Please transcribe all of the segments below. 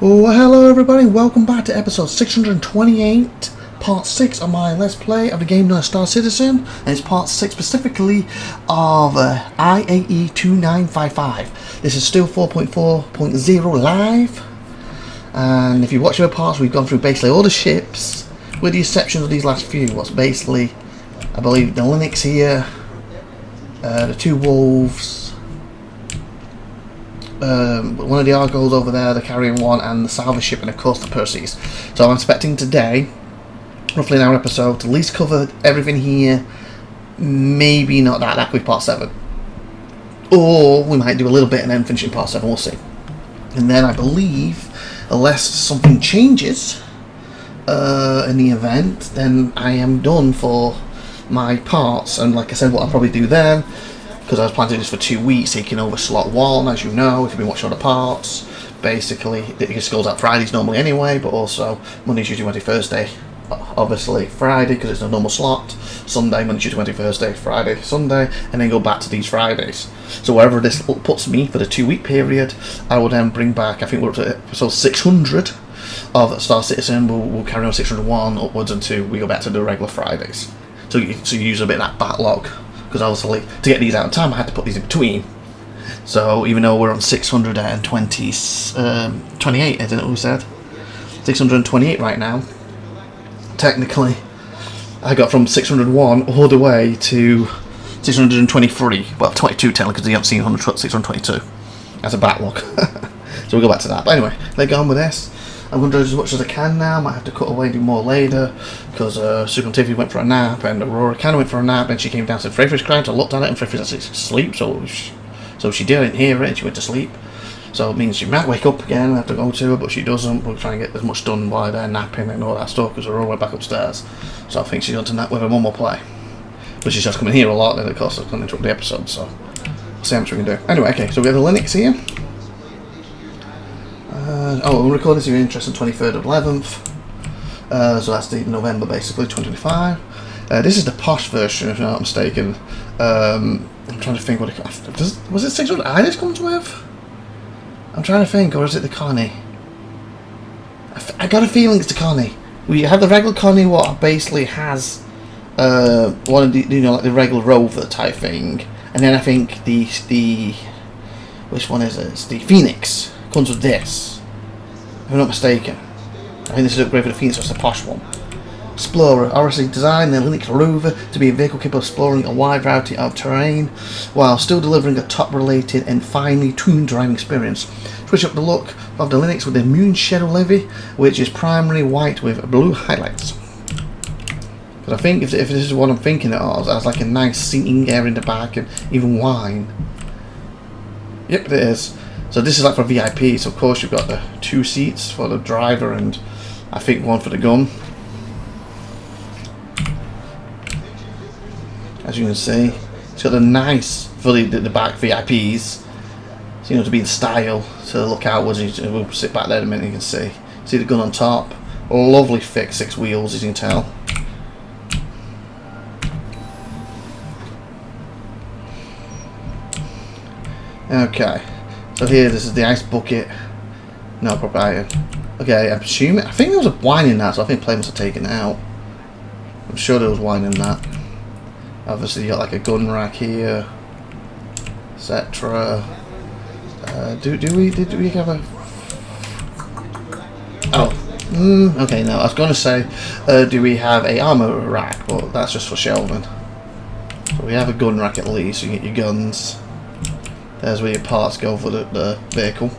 Oh, hello everybody, welcome back to episode 628, part 6 of my Let's Play of the game known as Star Citizen, and it's part 6 specifically of IAE 2955. This is still 4.4.0 live, and if you watch the other parts, we've gone through basically all the ships, with the exception of these last few. What's basically, I believe, the Linux here, the two Wolves, one of the Argos over there, the Carrion one, and the salvage ship, and of course the Perseus. So I'm expecting today, roughly an hour episode, to at least cover everything here. Maybe not that quick, part 7. Or we might do a little bit and then finish in part 7, we'll see. And then I believe, unless something changes in the event, then I am done for my parts. And like I said, what I'll probably do then, because I was planning to do this for 2 weeks, taking over slot 1, as you know, if you've been watching other parts. Basically, it just goes out Fridays normally anyway, but also Monday, Tuesday, Wednesday, Thursday. Obviously Friday, because it's a normal slot. Sunday, Monday, Tuesday, Wednesday, Thursday, Friday, Sunday, and then go back to these Fridays. So wherever this puts me for the 2 week period, I will then bring back, I think we're up to episode 600 of Star Citizen. We'll carry on 601 upwards until we go back to the regular Fridays. So you use a bit of that backlog. Because obviously, to get these out in time, I had to put these in between. So even though we're on 628, isn't it we said? 628 right now. Technically, I got from 601 all the way to 623. Well, 22 technically, because you haven't seen 622. That's a backlog. So we'll go back to that. But anyway, let's go on with this. I'm going to do as much as I can now. Might have to cut away and do more later, because SupernovaTiffy went for a nap, and Aurora kind of went for a nap, and she came down to Freyfri's crying. I looked at it, and Freyfri's actually asleep, so she didn't hear it, and she went to sleep. So it means she might wake up again and have to go to her, but she doesn't. We'll try and get as much done while they're napping and all that stuff, because Aurora went back upstairs. So I think she's going to nap with her mum or play. But she's just coming here a lot, and of course it's going to interrupt the episode, so we'll see how much we can do. Anyway, okay, so we have the Linux here. We'll record this if you're interested, 23rd of 11th. So that's the November, basically, 2025. This is the posh version, if I'm not mistaken. I'm trying to think what it... Was it 600i this comes with? I'm trying to think, or is it the Connie? I got a feeling it's the Connie. We have the regular Connie, what basically has one of the, like the regular Rover type thing. And then I think the which one is it? It's the Phoenix. Comes with this. If I'm not mistaken. I think this is upgrade for the Phoenix, so it's the posh one. Explorer, obviously designed the Linux Rover to be a vehicle capable of exploring a wide variety of terrain, while still delivering a top-related and finely tuned driving experience. Switch up the look of the Linux with the Moon Shadow Levy, which is primarily white with blue highlights. But I think if this is what I'm thinking of, it has like a nice seating area in the back and even wine. Yep, it is. So this is like for VIP, so of course you've got the 2 seats for the driver and I think 1 for the gun. As you can see, it's got a nice, fully the back VIPs, so, to be in style, to look outwards. We'll sit back there in a minute, you can see the gun on top. Lovely thick 6 wheels, as you can tell. Okay. So here, this is the ice bucket. No proper iron. Okay, I'm assuming. I think there was a wine in that, so I think play must have taken it out. I'm sure there was wine in that. Obviously, you got like a gun rack here, etc. Did we have a? Oh, okay. No, I was going to say, do we have a armor rack? But that's just for shelving. So we have a gun rack at least. You get your guns. There's where your parts go for the vehicle.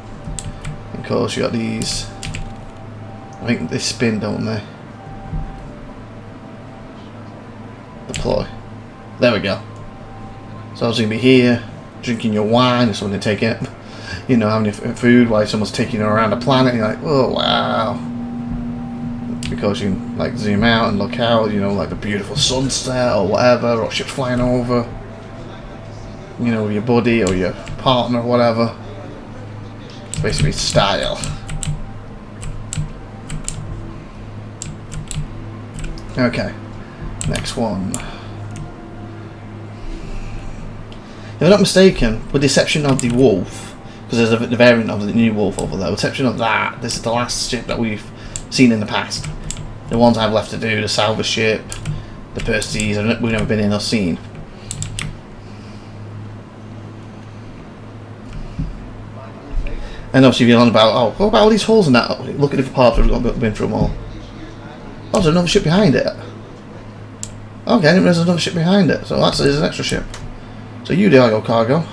Of course, you got these. I think they spin, don't they? Deploy. There we go. So I was going to be here, drinking your wine, or someone to take it. Having your food while someone's taking you around the planet. And you're like, oh wow. Because you can like zoom out and look out, like the beautiful sunset or whatever, or ships flying over. With your buddy or your partner or whatever. It's basically style. Okay, next one. If I'm not mistaken, with the exception of the Wolf, because there's the variant of the New Wolf over there. With the exception of that, this is the last ship that we've seen in the past. The ones I've left to do, the salvage ship, the Perseus, we've never been in or seen. And obviously, if you're on about, oh, what about all these holes in that? Look at different parts, we've been through them all. Oh, there's another ship behind it. Okay, I didn't realize there's another ship behind it. So there's an extra ship. So you do your cargo.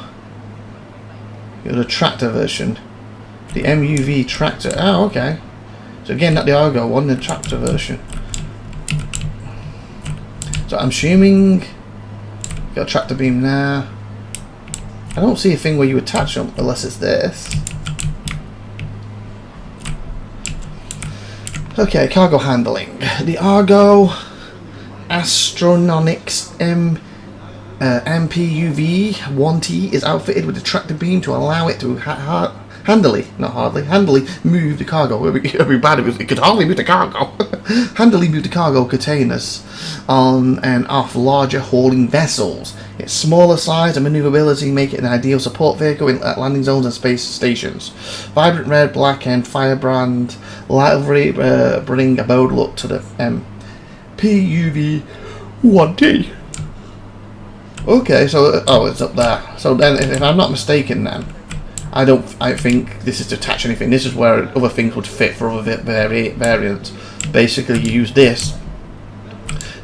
You're the tractor version. The MUV tractor. Oh, okay. So again, not the Argo one, the tractor version. So I'm assuming got a tractor beam there. I don't see a thing where you attach them unless it's this. Okay, cargo handling. The Argo Astronautics MPUV-1T is outfitted with a tractor beam to allow it to handily move the cargo. It would be bad if it could hardly move the cargo. Handily move the cargo containers on and off larger hauling vessels. Its smaller size and maneuverability make it an ideal support vehicle at landing zones and space stations. Vibrant red, black, and firebrand livery bring a bold look to the MPUV-1T. Okay, so it's up there. So then, if I'm not mistaken, then I think this is to attach anything. This is where other things would fit for other variants. Basically, you use this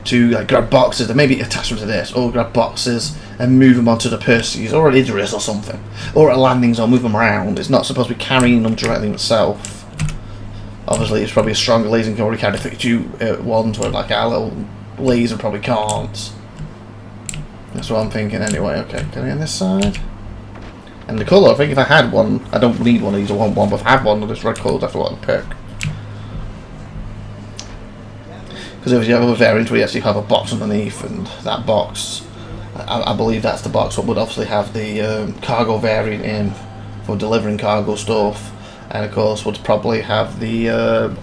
to like grab boxes and maybe attach them to this, or grab boxes and move them onto the Perseus or an Idris or something, or at a landing zone, move them around. It's not supposed to be carrying them directly itself. Obviously, it's probably a stronger laser and can already carry 52 ones, where like our little laser probably can't. That's what I'm thinking anyway. Okay, can I get on this side? And the colour, I think if I had one, I don't need one of these, I want one, but if I had one of this red colour, that's what I'd pick. Because if you have a variant where you actually have a box underneath, and that box, I believe that's the box what would obviously have the cargo variant in for delivering cargo stuff, and of course would probably have the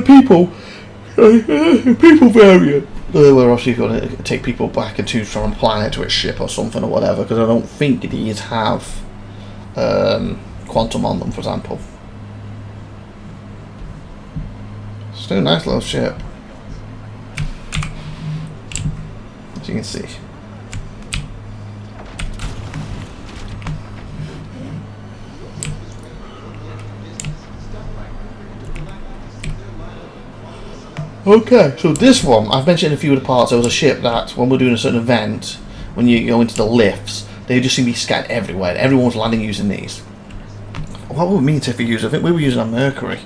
people variant. Where obviously you're going to take people back and from a planet to a ship or something or whatever, because I don't think these have quantum on them, for example. Still a nice little ship, as you can see. Okay, so this one, I've mentioned in a few of the parts, there was a ship that, when we're doing a certain event, when you go into the lifts, they just seem to be scattered everywhere. Everyone was landing using these. What would me and Tiffy use? I think we were using a Mercury.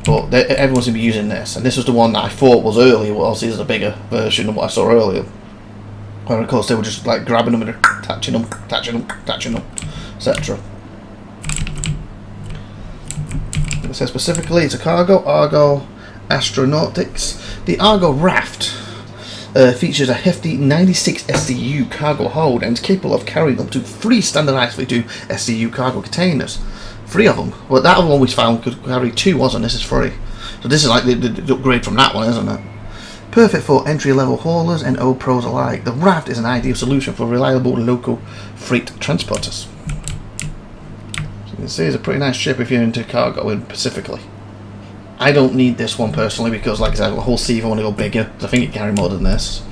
But everyone seemed to be using this, and this was the one that I thought was earlier. Well, obviously, this is a bigger version than what I saw earlier. Where, of course, they were just like grabbing them and attaching them, etc. It says specifically it's a cargo Argo Astronautics. The Argo Raft features a hefty 96 SCU cargo hold and is capable of carrying up to 3 standardized 32 SCU cargo containers. 3 of them. Well, that other one we found could carry 2, wasn't it? This is 3. So this is like the upgrade from that one, isn't it? Perfect for entry-level haulers and old pros alike. The Raft is an ideal solution for reliable local freight transporters. You can see it's a pretty nice ship if you're into cargo in specifically. I don't need this one personally because, like I said, the whole sea if I want to go bigger, because I think it can carry more than this.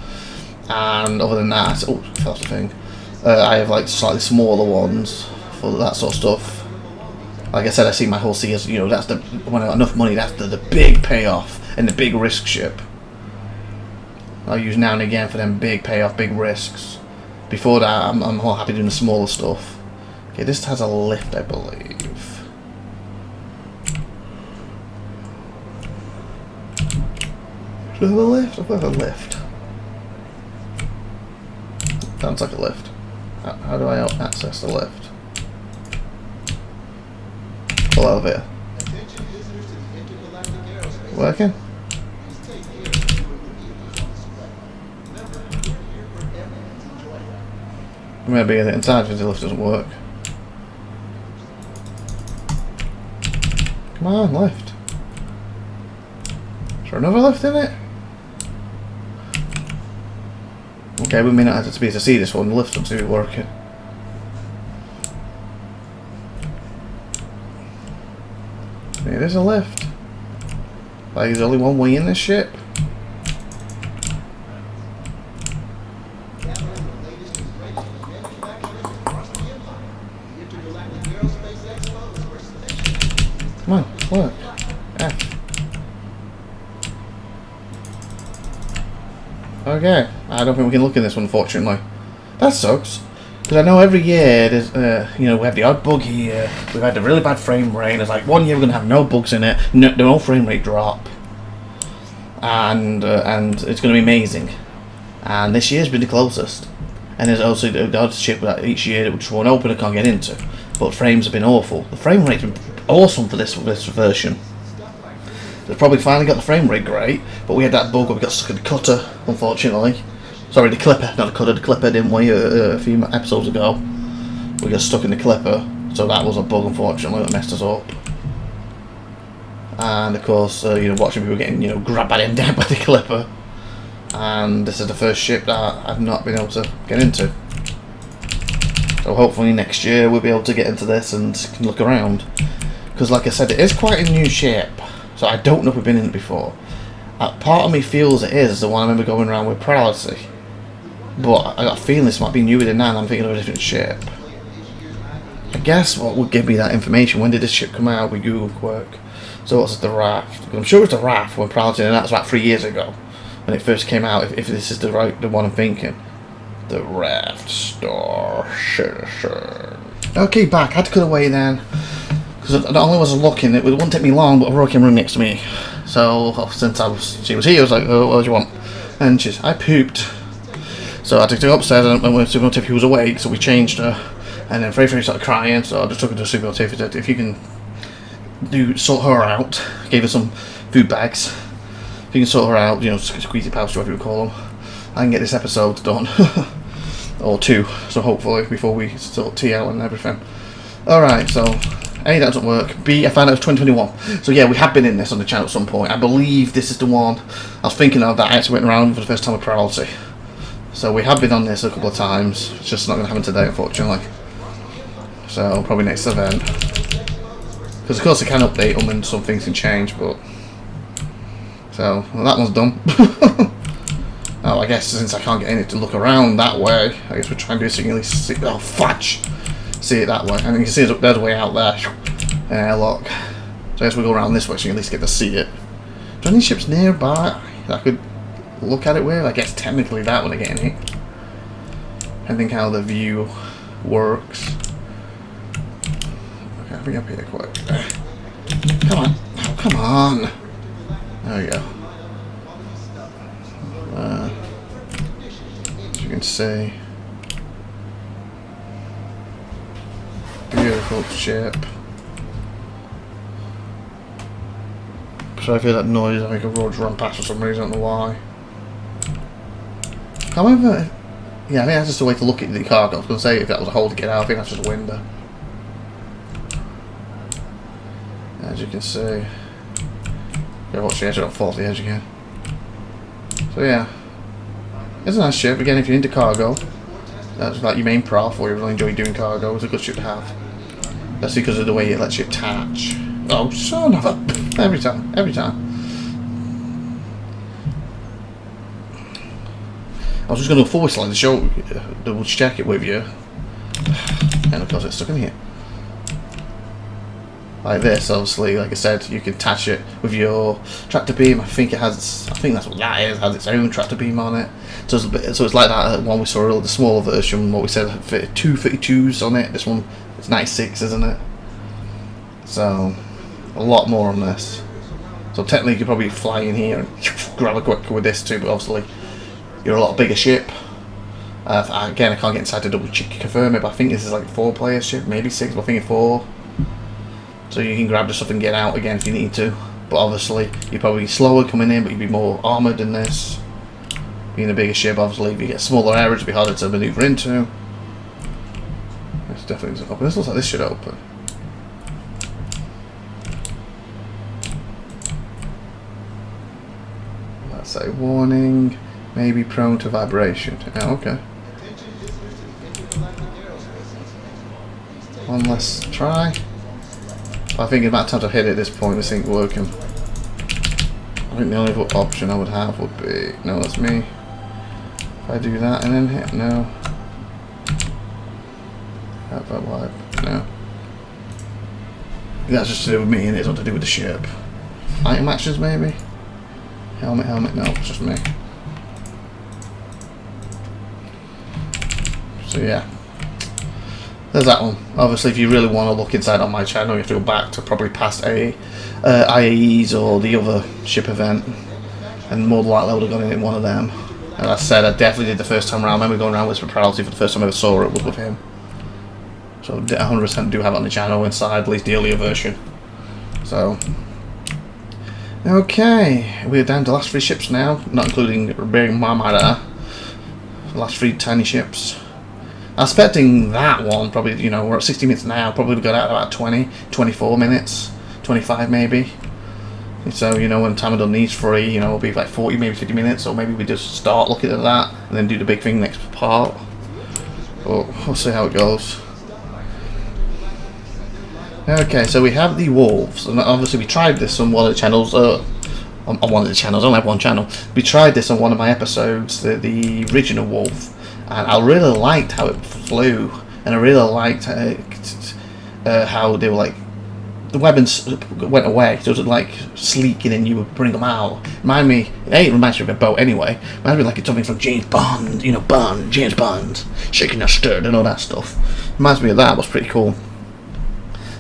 And other than that, oh, that's the thing. I have like slightly smaller ones for that sort of stuff. Like I said, I see my whole sea as, you know, that's the, when I got enough money, that's the big payoff and the big risk ship. I'll use now and again for them big payoff, big risks. Before that, I'm more happy doing the smaller stuff. Okay, this has a lift, I believe. Does it have a lift? I've got a lift. Sounds like a lift. How do I access the lift? Full elevator. Working? Maybe the inside because the lift doesn't work. Come on, lift. Is there another lift in it? Okay, we may not have to be able to see this one. The lift doesn't seem to be working. It is a lift. Like, there's only one way in this ship. Come on, work. F. Okay, I don't think we can look in this one, unfortunately. That sucks. Because I know every year there's, you know, we have the odd bug here. We've had a really bad frame rate. It's like 1 year we're gonna have no bugs in it, no frame rate drop, and it's gonna be amazing. And this year's been the closest. And there's also the odd ship that each year which won't open and can't get into. But frames have been awful. The frame rate's been awesome for this version. They've probably finally got the frame rate great, but we had that bug where we got stuck in the cutter, unfortunately. Sorry, the clipper, not the cutter, the clipper, didn't we, a few episodes ago. We got stuck in the clipper, so that was a bug, unfortunately, that messed us up. And of course, you know, watching people getting, you know, grabbed by them down by the clipper. And this is the first ship that I've not been able to get into. So hopefully next year we'll be able to get into this and can look around. Because like I said, it is quite a new ship. So I don't know if we've been in it before. Part of me feels it is the one I remember going around with Paralysis. But I got a feeling this might be newer than that and I'm thinking of a different ship. I guess what would give me that information, when did this ship come out with Google Quirk? So what's the Raft? I'm sure it's the Raft when Paralysis, and that's about 3 years ago. When it first came out, if this is the one I'm thinking. The Raft Star Citizen. Okay, back. I had to cut away then. Because not only was I looking, it wouldn't take me long, but a working room next to me. So since she was here, I was like, oh, what do you want? And I pooped. So I had to go upstairs and when SupernovaTiffy was awake, so we changed her. And then Frey started crying, so I just took her to SupernovaTiffy. Said, if you can sort her out, gave her some food bags. If you can sort her out, you know, squeezy pouch, whatever you call them, I can get this episode done. Or 2, so hopefully, before we sort tea out and everything. Alright, so A, that doesn't work. B, I found out it was 2021. So yeah, we have been in this on the channel at some point. I believe this is the one I was thinking of that I actually went around for the first time with Priority. So we have been on this a couple of times. It's just not going to happen today, unfortunately. So probably next event. Because of course I can update them and some things can change, but... So, well, that one's done. Oh, I guess since I can't get in it to look around that way, I guess we'll try and do it so you can at least see... Oh, fudge! See it that way. And you can see it's up there, the way out there. And airlock. So I guess we'll go around this way so you can at least get to see it. Are there any ships nearby that I could look at it with? I guess technically that when I get in it. I think how the view works. Okay, I'll bring up here quick. Come on. Oh, come on. There we go. As you can see. Beautiful ship. So I feel that noise, I think a road's run past for some reason, I don't know why. However, yeah, I think that's just a way to look at the cargo. I was going to say if that was a hole to get out, I think that's just a window. As you can see. Yeah, watch the edge, I don't fall off the edge again. So yeah. It's a nice ship, again if you're into cargo. That's like your main prof, or you really enjoy doing cargo, it's a good ship to have. That's because of the way it lets you attach. Oh, son of a... Every time. I was just going to forward slide to show, double check it with you. And of course it's stuck in here. Like this, obviously, like I said, you can attach it with your tractor beam. I think that's what that is. It has its own tractor beam on it. So it's like that one we saw earlier, the smaller version. What we said, 252s on it. This one is 96, isn't it? So a lot more on this. So technically, you could probably fly in here and grab a quick with this too. But obviously, you're a lot bigger ship. Again, I can't get inside to double check confirm it, but I think this is like a 4-player ship, maybe 6, but I think it's 4. So you can grab the stuff and get out again if you need to. But obviously, you're probably slower coming in, but you'd be more armoured than this. Being a bigger ship, obviously, if you get smaller areas, it'd be harder to manoeuvre into. This definitely doesn't open. This looks like this should open. Let's say warning, may be prone to vibration. Oh, okay. One last try. I think the amount of times I've hit it at this point, this ain't working. I think the only option I would have would be... No, that's me. If I do that and then hit... No. If I wipe... No. That's just to do with me and it's not to do with the ship. Item actions maybe? Helmet, no, it's just me. So yeah. There's that one. Obviously, if you really want to look inside on my channel, you have to go back to probably past IAEs or the other ship event, and more than likely I would have gone in one of them. And I said I definitely did the first time around. I remember going around with Priority for the first time I ever saw it was with him. So 100% do have it on the channel inside, at least the earlier version. So, okay, we're down to the last 3 ships now, not including Imperium Games. The last 3 tiny ships. I'm expecting that one, probably, you know, we're at 60 minutes now, probably got out about 20, 24 minutes, 25 maybe. So, you know, when time I've done these 3, you know, it'll be like 40, maybe 50 minutes, or maybe we just start looking at that, and then do the big thing next part. But we'll see how it goes. Okay, so we have the wolves, and obviously we tried this on one of the channels, on one of the channels, I only have one channel. We tried this on one of my episodes, the original wolf, and I really liked how it flew, and I really liked how they were like, the weapons went away, so it was like sleek and then you would bring them out. Remind me, it reminds me of a boat anyway, reminds me like it's something from James Bond, you know, James Bond, shaking a stirred and all that stuff. Reminds me of that, it was pretty cool.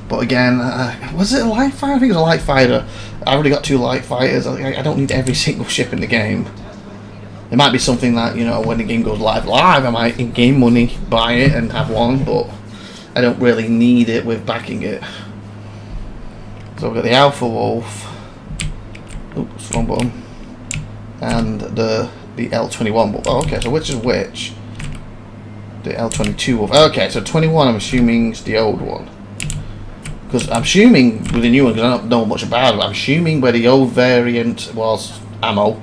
But again, was it a light fighter? I think it was a light fighter. I already got 2 light fighters. I don't need every single ship in the game. It might be something that, you know, when the game goes live, I might in-game money buy it and have one, but I don't really need it with backing it. So we've got the Alpha Wolf. Oops, wrong button. And the L21 Wolf. Oh, okay, so which is which? The L22 Wolf. Okay, so 21 I'm assuming is the old one. Because I'm assuming with the new one, because I don't know much about it, I'm assuming where the old variant was ammo,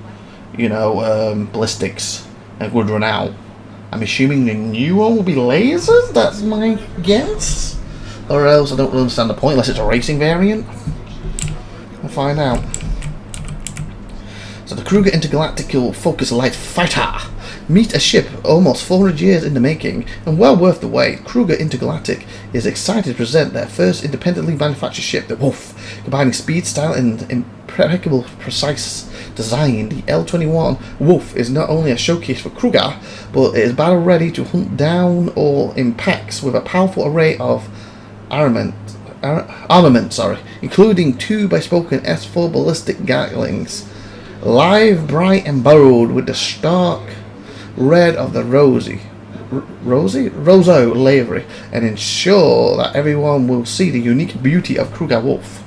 you know, ballistics, and would run out. I'm assuming the new one will be lasers? That's my guess? Or else I don't really understand the point, unless it's a racing variant. We'll find out. So the Kruger Intergalactical Focus Light Fighter. Meet a ship almost 400 years in the making, and well worth the wait. Kruger Intergalactic is excited to present their first independently manufactured ship, the Wolf. Combining speed, style, and impeccable precise design, the L21 Wolf is not only a showcase for Kruger, but it is battle ready to hunt down all in packs with a powerful array of armament, including 2 bespoke S4 ballistic gatlings. Live, bright, and bold with the stark red of the Roseau livery, and ensure that everyone will see the unique beauty of Kruger Wolf.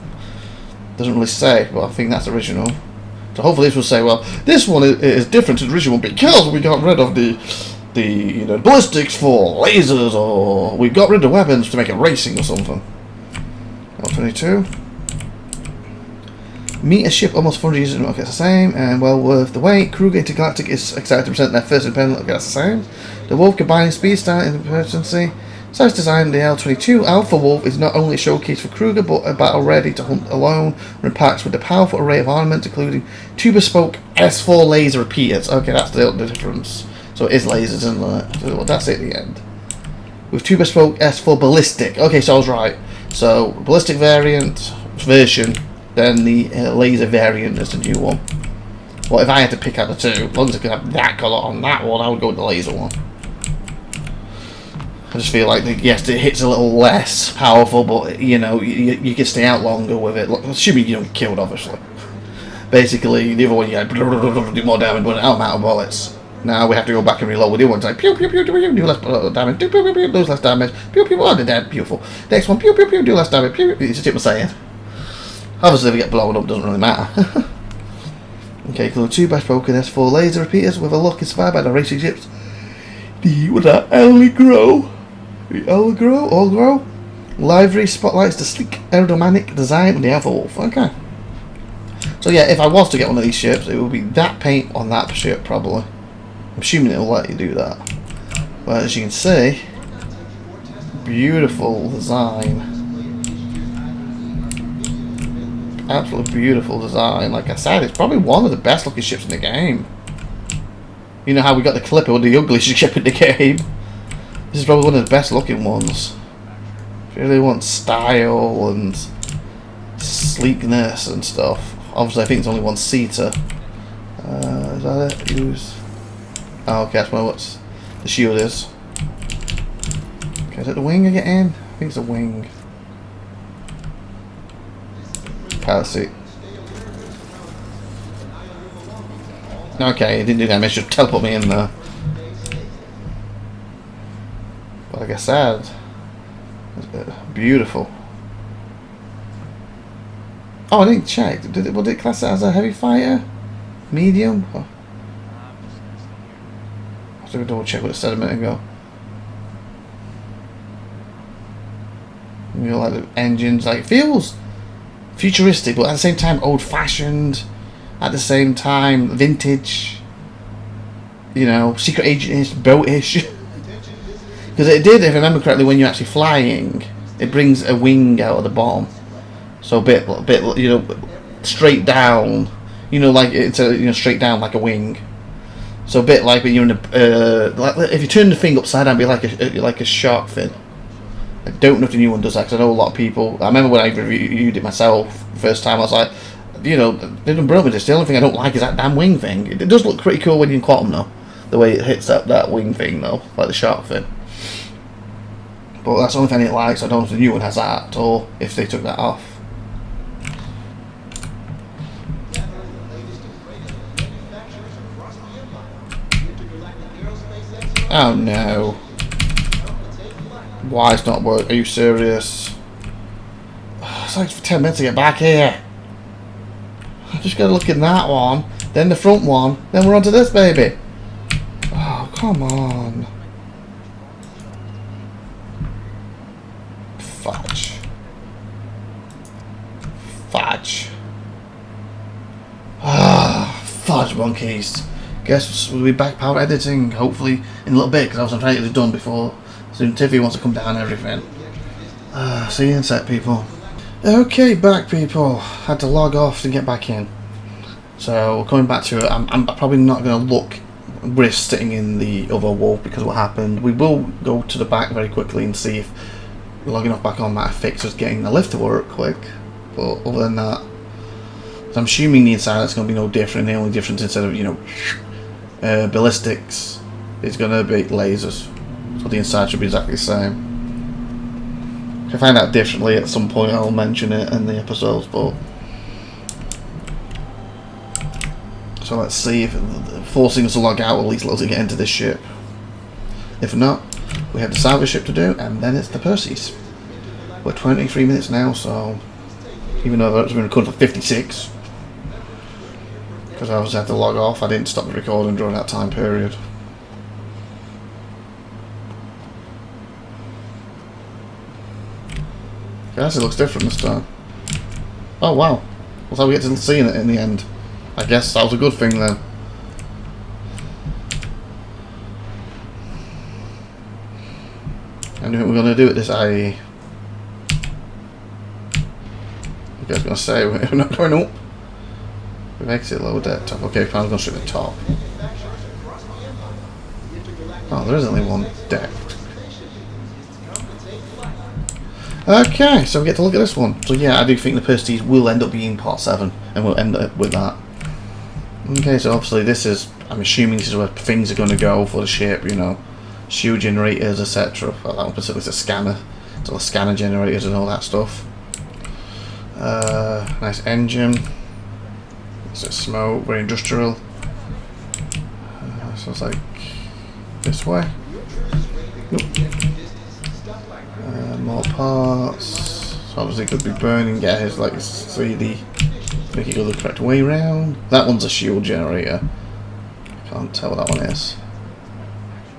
Doesn't really say, but I think that's original. So hopefully this will say, well, this one is different to the original because we got rid of the you know, ballistics for lasers, or we got rid of the weapons to make it racing or something. L22. Meet a ship almost 400 years ago. Okay, it's the same, and well worth the wait. Kruger Intergalactic is excited to present their first independent. Okay, that's the same. The Wolf combining speed, style, and efficiency. So it's designed the L22 Alpha Wolf is not only a showcase for Kruger, but a battle ready to hunt alone, or in packs with a powerful array of armament, including 2 bespoke S4 laser repeaters. Okay, that's the difference. So it is lasers, isn't it? So that's it at the end. With 2 bespoke S4 ballistic. Okay, so I was right. So ballistic version. Then the laser variant is the new one. Well, if I had to pick out the 2, as long as I could have that colour on that one, I would go with the laser one. I just feel like, yes, it hits a little less powerful, but, you know, you can stay out longer with it. Assuming you don't get killed, obviously. Basically, the other one, you do more damage, but I'm out of bullets. Now we have to go back and reload with the other one. It's like, pew, pew, pew, do less damage, pew, pew, pew, pew, do less damage, pew, pew, oh, they're dead, beautiful. Next one, pew, pew, pew, do less damage, pew, pew, pew, you just what I'm saying. Obviously, if we get blown up, doesn't really matter. Okay, include 2 bespoke S4 laser repeaters with a look inspired by the racing ships. The Algro livery spotlights the sleek aerodynamic design of the Alpha Wolf. Okay. So yeah, if I was to get one of these ships, it would be that paint on that ship probably. I'm assuming it will let you do that. But as you can see, beautiful design. Absolutely beautiful design. Like I said, it's probably one of the best looking ships in the game. You know how we got the Clipper with the ugliest ship in the game? This is probably one of the best looking ones. If you really want style and sleekness and stuff. Obviously I think it's only one seater. Is that it? Use. Oh, okay, that's what the shield is. Okay, is it the wing again? I think it's the wing. Pilot seat. Okay, it didn't do damage, just teleport me in there. But like I said, it's beautiful. Oh, I didn't check. Did it class it as a heavy fighter? Medium? Oh. I have to double check what it said a minute ago. You know, like the engines, like it feels futuristic, but at the same time old-fashioned. At the same time, vintage. You know, secret agent-ish, boat-ish. Because it did, if I remember correctly, when you're actually flying, it brings a wing out of the bottom. So a bit, you know, straight down. You know, like it's straight down like a wing. So a bit like when you're in a, like if you turn the thing upside down, it'd be like a shark fin. I don't know if the new one does that, because I know a lot of people. I remember when I reviewed it myself the first time. I was like, you know, they done brilliant with this. The only thing I don't like is that damn wing thing. It does look pretty cool when you're in quantum though, the way it hits that wing thing though, like the shark fin. But that's the only thing it likes. I don't know if the new one has that or if they took that off. Oh no. Why it's not working? Are you serious? It's like for 10 minutes to get back here. I just gotta look in that one, then the front one, then we're on to this baby. Oh, come on. Fudge. Fudge. Ah, fudge monkeys. Guess we'll be back power editing, hopefully, in a little bit, because I was trying to get it done before SupernovaTiffy wants to come down and everything. See you in a sec, people. Okay, back, people. Had to log off to get back in. So, coming back to it, I'm probably not going to risk sitting in the other wall because of what happened. We will go to the back very quickly and see if logging off back on might fix us getting the lift to work quick. But other than that, so I'm assuming the inside is going to be no different. The only difference, instead of, you know, ballistics, is going to be lasers. So the inside should be exactly the same. If I find out differently at some point, I'll mention it in the episodes. But so let's see if forcing us to log out will at least let us get into this ship. If not, we have the salvage ship to do, and then it's the Perseus. We're 23 minutes now, so even though it's been recorded for 56, because I obviously had to log off, I didn't stop the recording during that time period. Yes, it looks different this time. Oh wow, that's how we get to see it in the end. I guess that was a good thing then. I knew what we were going to do at this IAE. You guys going to say we're not going up? We exit lower deck top. Okay, fine, I'm going to shoot the top. Oh, there is only one deck. Okay, so we get to look at this one. So yeah, I do think the Perseus will end up being part 7, and we'll end up with that. Okay, so obviously this is, I'm assuming this is where things are going to go for the ship, you know, shield generators, etc. Well, that one specifically is a scanner, so the scanner generators and all that stuff. Nice engine. It's a smoke, very industrial. So it's like this way. Nope. More parts. So obviously it could be burning gas, like see the make it go the correct way round. That one's a shield generator. Can't tell what that one is.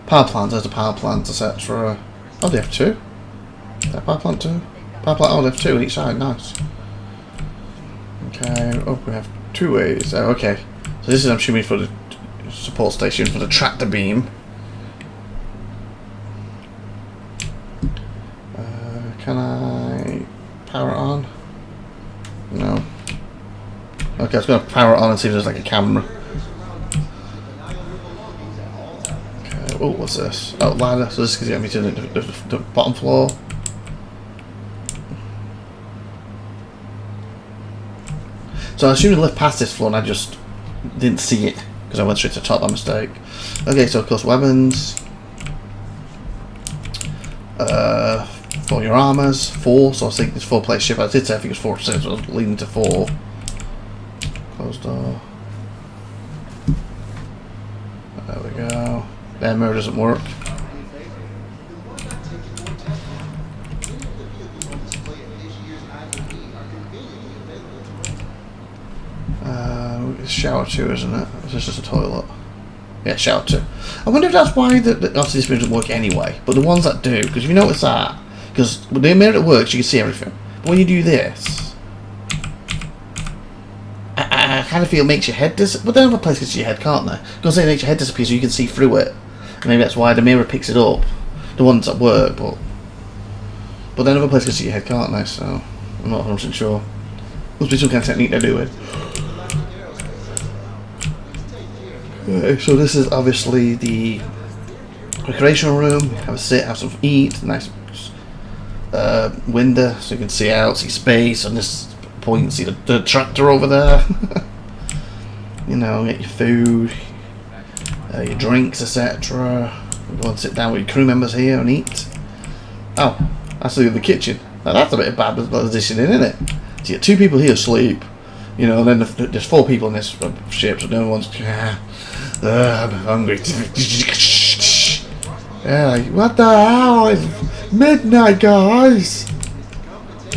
Power plant, there's a power plant, etc. Oh, they have 2. Is that power plant 2? Power plant, oh, they have 2 on each side, nice. Okay, oh, we have 2 ways. Oh, okay. So this is, I'm assuming, for the support station for the tractor beam. Can I power it on? No. Okay, I was going to power it on and see if there's like a camera. Okay, oh, what's this? Oh, ladder. So this is going to get me to the bottom floor. So I assume you lift past this floor and I just didn't see it because I went straight to the top by mistake. Okay, so of course weapons. For your armors, 4, so I was thinking it's 4-player ship. I did say I think it's 4, so it was leading to 4. Closed door. There we go. Their mirror doesn't work. It's shower 2, isn't it? Is this just a toilet? Yeah, shower 2. I wonder if that's why obviously this mirror doesn't work anyway, but the ones that do, because if you notice that, because with the mirror that works, you can see everything. But when you do this, I kind of feel it makes your head disappear. But then other places can see your head, can't they? Because it makes your head disappear so you can see through it. And maybe that's why the mirror picks it up. The ones that work, but then other places can see your head, can't they? So I'm not 100% sure. Must be some kind of technique they're doing. Okay, so this is obviously the recreational room. Have a sit, have something to eat. Nice window so you can see out, see space. On this point, see the tractor over there. You know, get your food, your drinks, etc. Go and sit down with your crew members here and eat. Oh, that's the kitchen. Now that's a bit of bad positioning, isn't it? So you get 2 people here asleep. You know, and then there's 4 people in this ship, so no one's. I'm hungry. Yeah, like, what the hell? It's midnight, guys.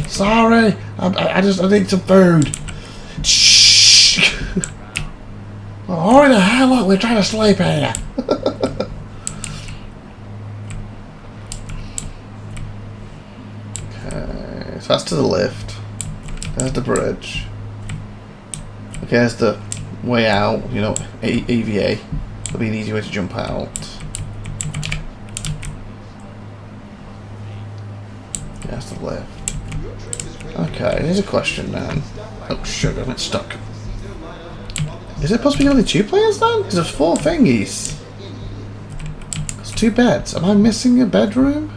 Sorry, I need some food. Shh. Well, hurry the hell up! We're trying to sleep here. Okay, so that's to the left. There's the bridge. Okay, there's the way out. You know, EVA. It'll be an easy way to jump out. That's the left. Okay, here's a question then. Oh sugar, I'm stuck. Is it supposed to be only 2 players then? Because there's 4 thingies. There's 2 beds. Am I missing a bedroom?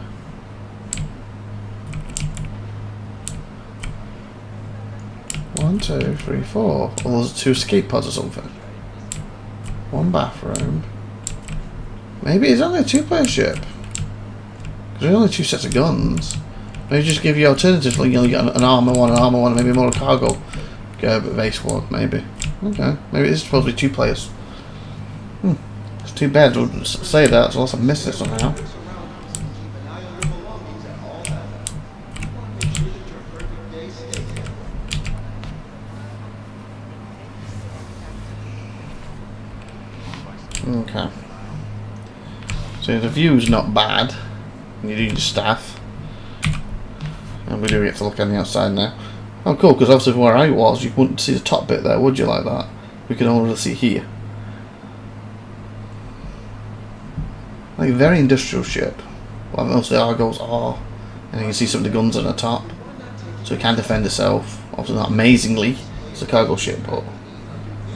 One, 2, 3, 4. Or there's 2 escape pods or something. 1 bathroom. Maybe it's only a 2-player ship. Because there's only 2 sets of guns. Maybe just give you alternatives, like you get an armor one, maybe more cargo base one, maybe. Okay, maybe it's supposed to be 2 players. It's too bad to say that, so unless I missed it somehow. Okay. So the view's not bad. You do your staff. And we do get to look on the outside now. Oh cool, because obviously where I was, you wouldn't see the top bit there, would you, like that? We can only see here. Like a very industrial ship. Well, most of the Argos are. And you can see some of the guns on the top. So it can defend itself. Obviously not amazingly. It's a cargo ship, but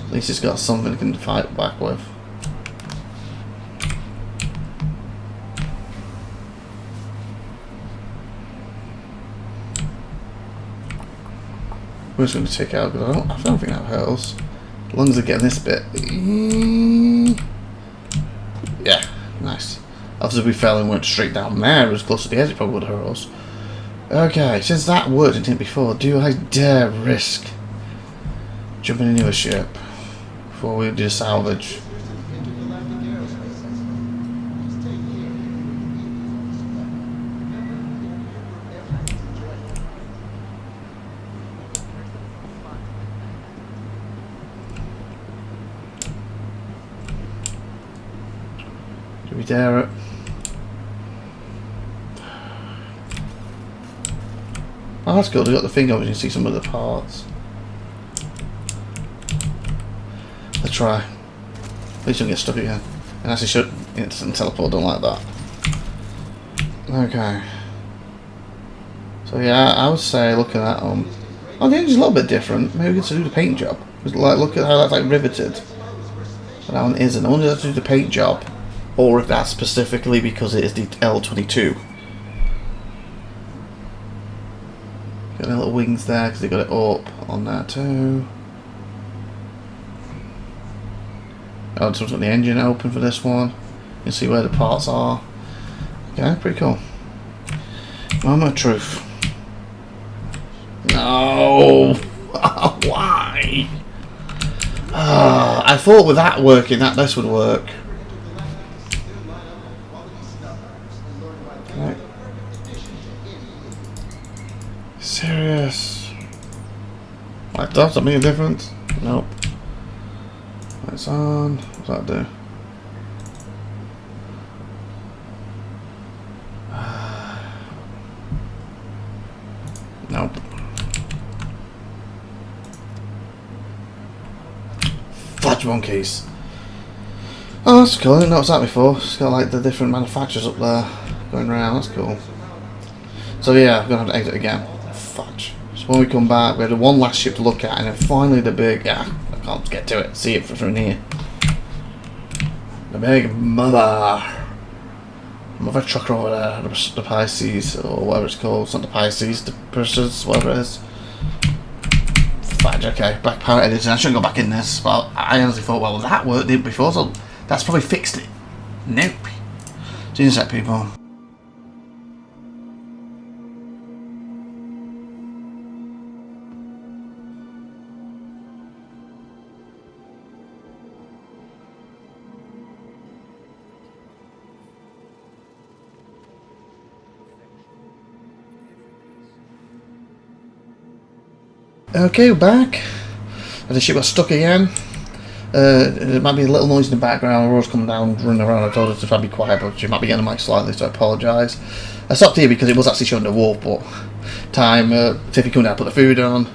at least it's got something it can fight back with. We're just going to take out, because I don't think that hurls. As long as I get this bit. Yeah, nice. Obviously if we fell and went straight down there, as close to the edge, it probably would hurt us. Okay, since that worked, didn't it before, do I dare risk jumping into a ship before we do salvage? Do we dare it? Oh, that's good. We got the thing over. You can see some of the parts. Let's try. At least don't get stuck again. And actually, should instant teleport. Don't like that. Okay. So yeah, I would say looking at them. Oh, the engine's a little bit different. Maybe we get to do the paint job. Like, look at how that's like riveted. But that one isn't. I wonder if that's to do the paint job, or if that's specifically because it is the L22. Got the little wings there because they got it up on there too. Oh, so we've got the engine open for this one. You can see where the parts are. Okay, pretty cool. Moment of truth. No! Why? I thought with that working, that this would work. Okay. Serious? Like, does that make a difference? Nope. Lights on. What's that do? Nope. Fudge monkeys. Oh, that's cool. I didn't notice that before. It's got like the different manufacturers up there going around. That's cool. So yeah, I'm gonna have to exit again. Fudge. So when we come back, we had one last ship to look at, and then finally the big. Yeah, I can't get to it. See it from here. The big mother trucker over there, the Pisces, or whatever it's called. It's not the Pisces, the Perseus, whatever it is. Fudge, okay, back power editing. I shouldn't go back in this, but I honestly thought, well, that worked before, so that's probably fixed it. Nope. See you in a sec, people. Okay, we're back. The ship got stuck again. It might be a little noise in the background. Roar's coming down, running around. I told her to try to be quiet, but she might be getting the mic slightly, so I apologise. I stopped here because it was actually showing the warp, but time Tiffy coming down, put the food on.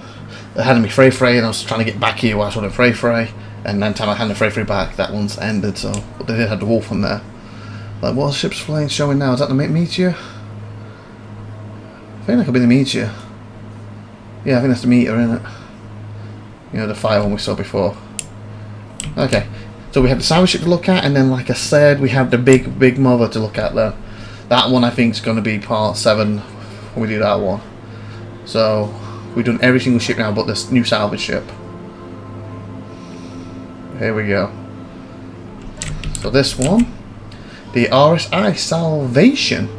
I had me Frey, and I was trying to get back here while I was running Frey, and then time I handed Frey back, that one's ended. So, but they did have the wolf on there. Like, what ship's flame showing now? Is that the meteor? I think that could be the meteor. Yeah, I think that's the meter, isn't it? You know, the fire one we saw before. Okay, so we have the salvage ship to look at, and then, like I said, we have the big mother to look at there. That one I think is going to be part 7 when we do that one. So we've done every single ship now but this new salvage ship. Here we go. So this one, the RSI Salvation.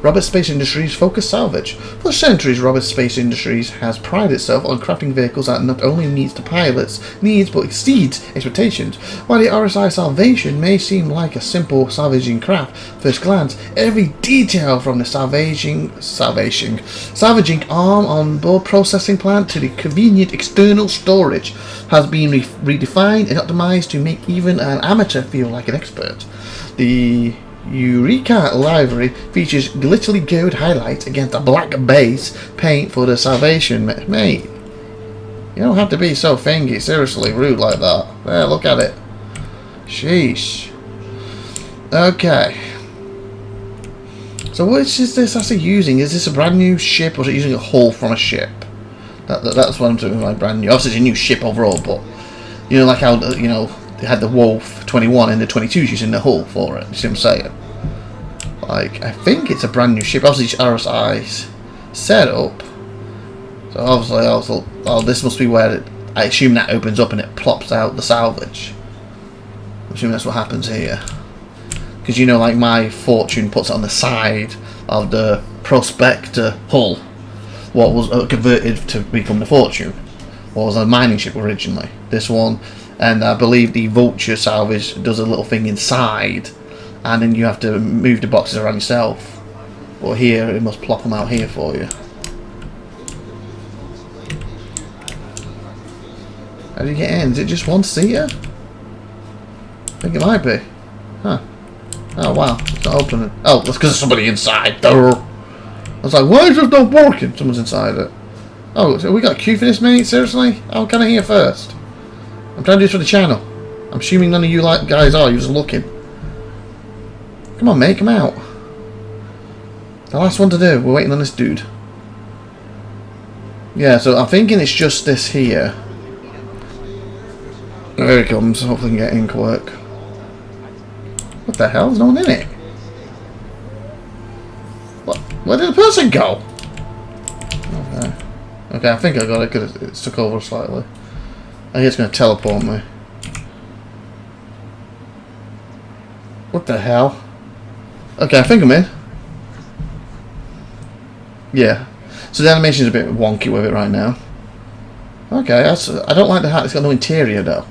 Roberts Space Industries focus salvage. For centuries, Roberts Space Industries has prided itself on crafting vehicles that not only meets the pilot's needs but exceeds expectations. While the RSI Salvation may seem like a simple salvaging craft, first glance, every detail from the salvaging arm on board processing plant to the convenient external storage has been redefined and optimized to make even an amateur feel like an expert. The Eureka livery features glitterly gold highlights against a black base paint for the Salvation. Mate, you don't have to be so thingy, seriously rude like that. There, look at it. Sheesh. Okay. So which is this actually using? Is this a brand new ship, or is it using a hull from a ship? That's what I'm talking about, brand new. Obviously it's a new ship overall, but you know, like how, you know, they had the Wolf 21 and the 22's using the hull for it. You see what I'm saying? Like, I think it's a brand new ship. Obviously, it's RSI's setup. So obviously, oh, this must be where it. I assume that opens up and it plops out the salvage. I assume that's what happens here. Because you know, like my Fortune puts it on the side of the Prospector hull. What was converted to become the Fortune. What was a mining ship originally. This one. And I believe the Vulture salvage does a little thing inside, and then you have to move the boxes around yourself. Well, here it must plop them out here for you. How do you get in? Is it just one seater? I think it might be. Huh. Oh wow, it's not opening. Oh, that's because there's somebody inside. Durr. I was like, why is this not working? Someone's inside it. Oh, so we got a queue for this, mate? Seriously? How can I hear first? I'm trying to do this for the channel. I'm assuming none of you guys are. You're just looking. Come on, mate. Come out. The last one to do. We're waiting on this dude. Yeah, so I'm thinking it's just this here. There he comes. Hopefully we can get ink work. What the hell? There's no one in it. What? Where did the person go? Okay. Okay, I think I got it because it took over slightly. I think it's going to teleport me. What the hell? Okay, I think I'm in. Yeah. So the animation's a bit wonky with it right now. Okay, I don't like the hat. It's got no interior though.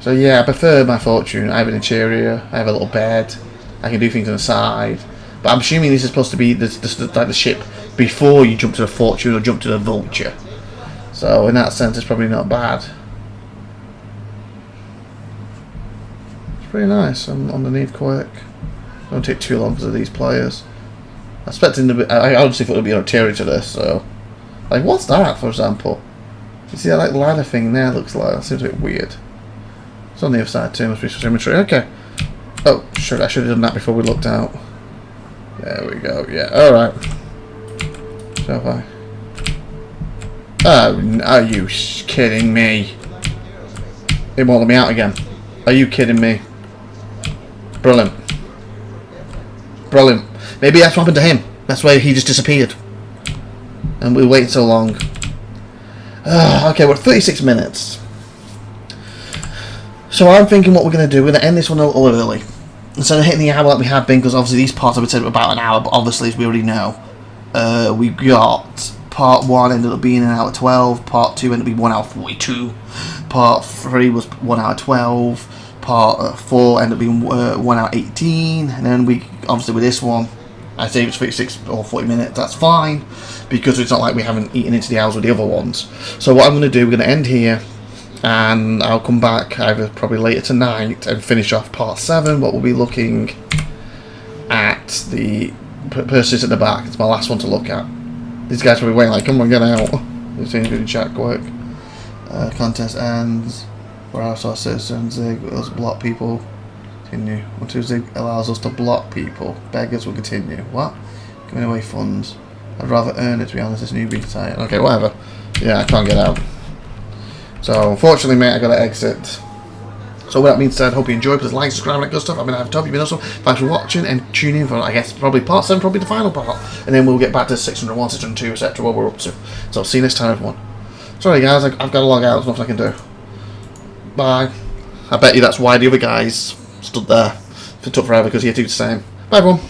So yeah, I prefer my fortune. I have an interior. I have a little bed. I can do things on the side. But I'm assuming this is supposed to be like the ship before you jump to the fortune or jump to the vulture. So in that sense, it's probably not bad. It's pretty nice. I'm underneath quick. Don't take too long because of these players. I expected I honestly thought there would be an interior to this. So, like, what's that, for example? You see that like ladder thing there? Looks like that seems a bit weird. It's on the other side too. Must be symmetry. Okay. Oh, sure. I should have done that before we looked out. There we go. Yeah. All right. Sci-Fi. Oh, are you kidding me? It won't let me out again. Are you kidding me? Brilliant. Brilliant. Maybe that's what happened to him. That's why he just disappeared. And we waited so long. Okay, we're at 36 minutes. So I'm thinking what we're going to do. We're going to end this one a little early. Instead of hitting the hour like we have been, because obviously these parts I would say were about an hour, but obviously as we already know, we got part 1 ended up being an hour 12, part 2 ended up being 1 hour 42, part 3 was 1 hour 12, part 4 ended up being 1 hour 18, and then we, obviously with this one, I say it's 36 or 40 minutes, that's fine, because it's not like we haven't eaten into the hours with the other ones. So what I'm going to do, we're going to end here, and I'll come back either probably later tonight and finish off part 7, but we'll be looking at the purses at the back. It's my last one to look at. These guys will be waiting like, come on, get out. They're saying good chat quick. Contest ends. Where else our citizens? Zig us block people. Continue. 1, 2 Zig allows us to block people. Beggars will continue. What? Giving away funds. I'd rather earn it, to be honest. This newbie site. Okay, whatever. Yeah, I can't get out. So, unfortunately, mate, I gotta exit. So, with that being said, hope you enjoyed. Please like, subscribe, and that good stuff. I've been IVATOPIA. You've been awesome. Thanks for watching and tuning in for, I guess, probably part 7, probably the final part. And then we'll get back to 601, 602, etc., what we're up to. So, see you next time, everyone. Sorry, guys, I've got to log out. There's nothing I can do. Bye. I bet you that's why the other guys stood there. It took forever because he had to do the same. Bye, everyone.